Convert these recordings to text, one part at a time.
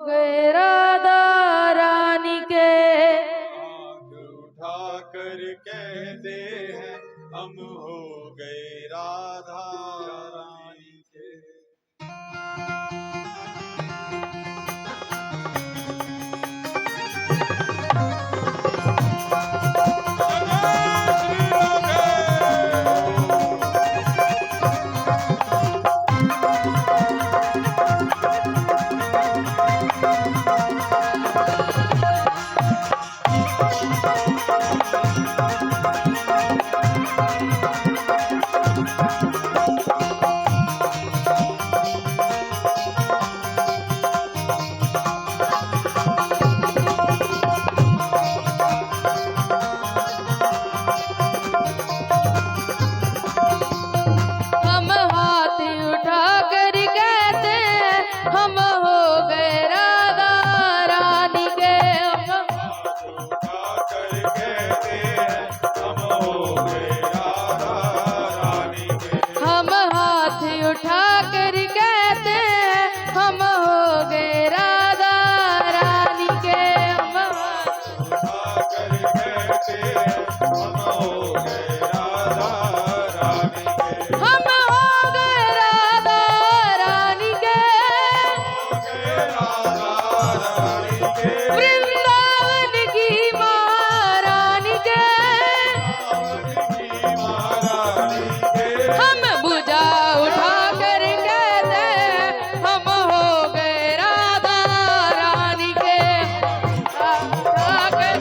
गए राधा रानी के। आंख उठा कर कहते हैं हम हो गए राधा रानी के। श्री हम हाथ उठा कर कहते हैं हम हो गए राधा रानी के। हम हाथ उठा कर कहते हैं हम हो गए राधा रानी के। हम हम हो गए राधा रानी के। वृंदावन की महारानी के। हम बुझा उठा कर कहते हैं हम हो गए राधा रानी के। उठा कर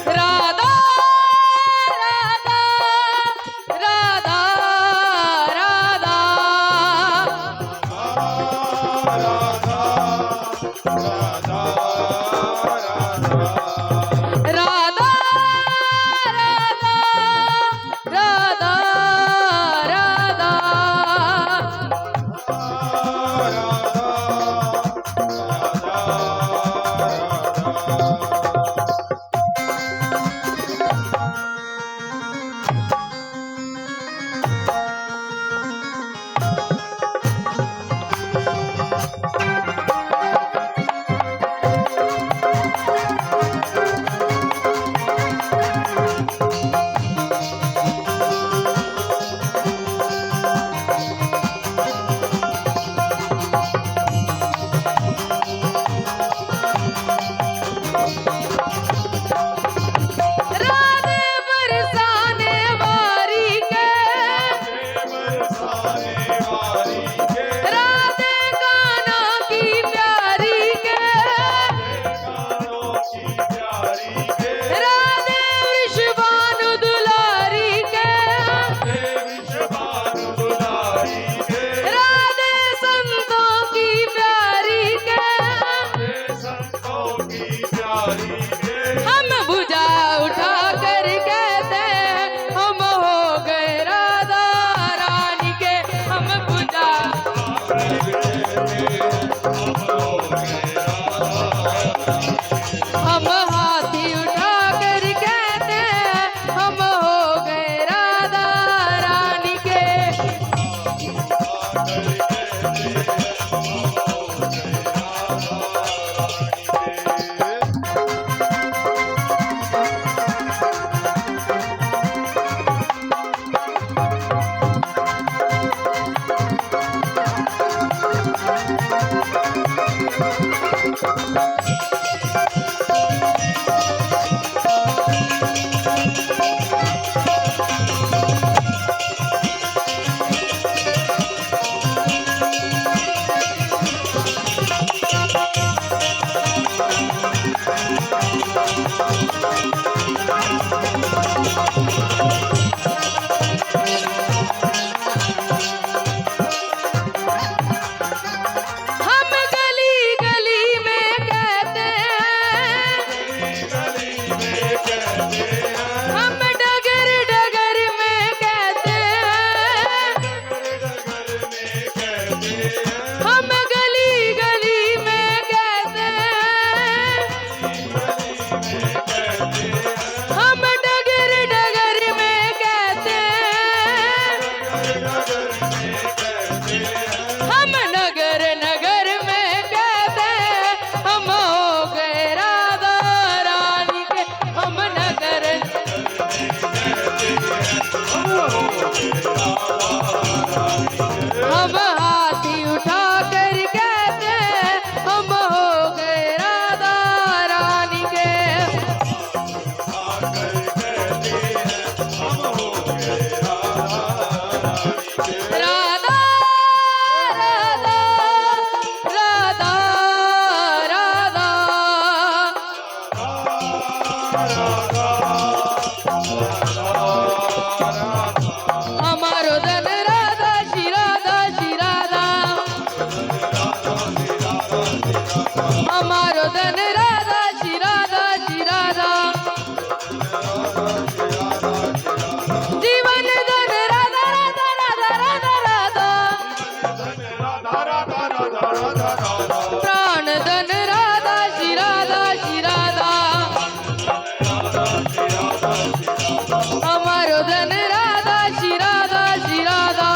राधा राधा राधा राधा राधा राधा राधा राधे बरसाने वारी के। राधे कान्हा की प्यारी के। राधे विश्वानु दुलारी के। राधे संतों की प्यारी के। हम बुझा उठा कर कहते हैं हम हो गए राधा रानी के। हम बुझा हम हाथी उठा कर कहते हैं हम हो गए राधा रानी के। हम गली गली में प्राण धन राधा श्री राधा श्री राधा हमारो धन राधा श्री राधा श्री राधा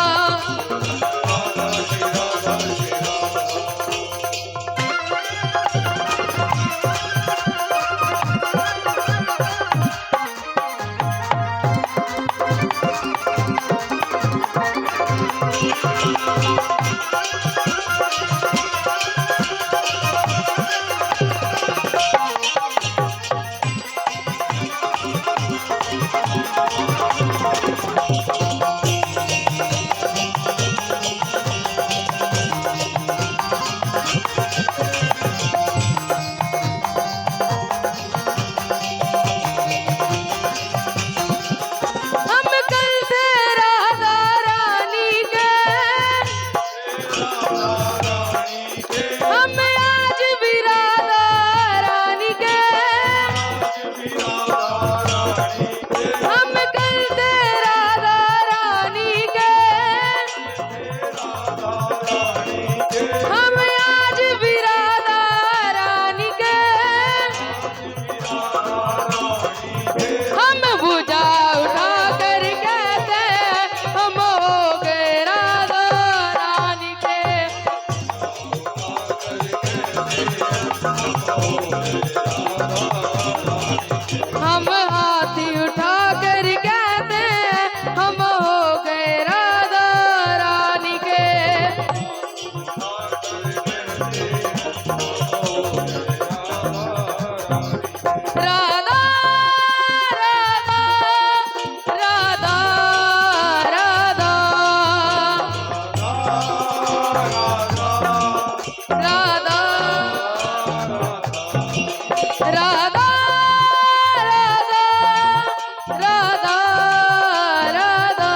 हम हाथी उठा कर कहते हम हो गए राधा रानी के राधा राधा राधा राधा राधा राधा राधा राधा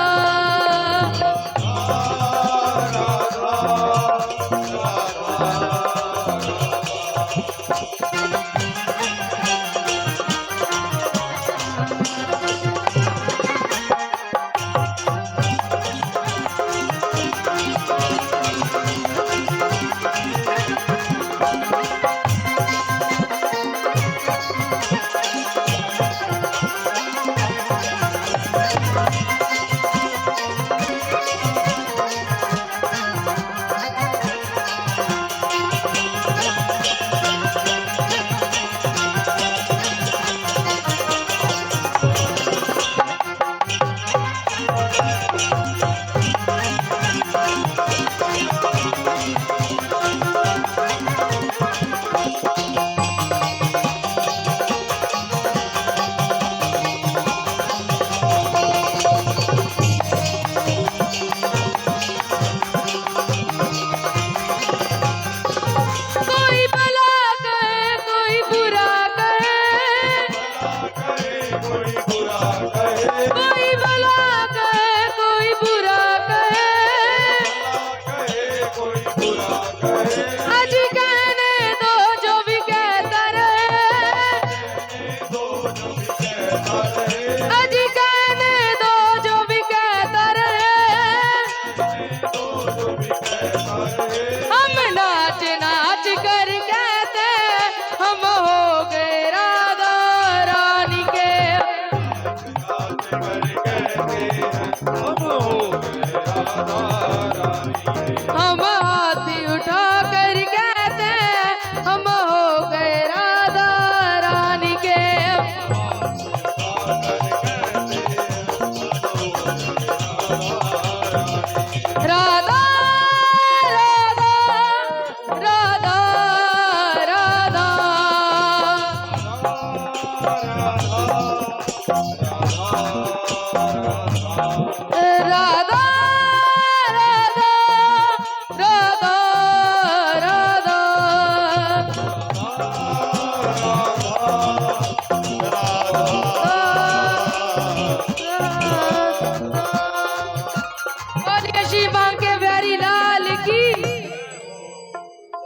हम हाथी उठा कर कहते हम हो गए राधा रानी के राधा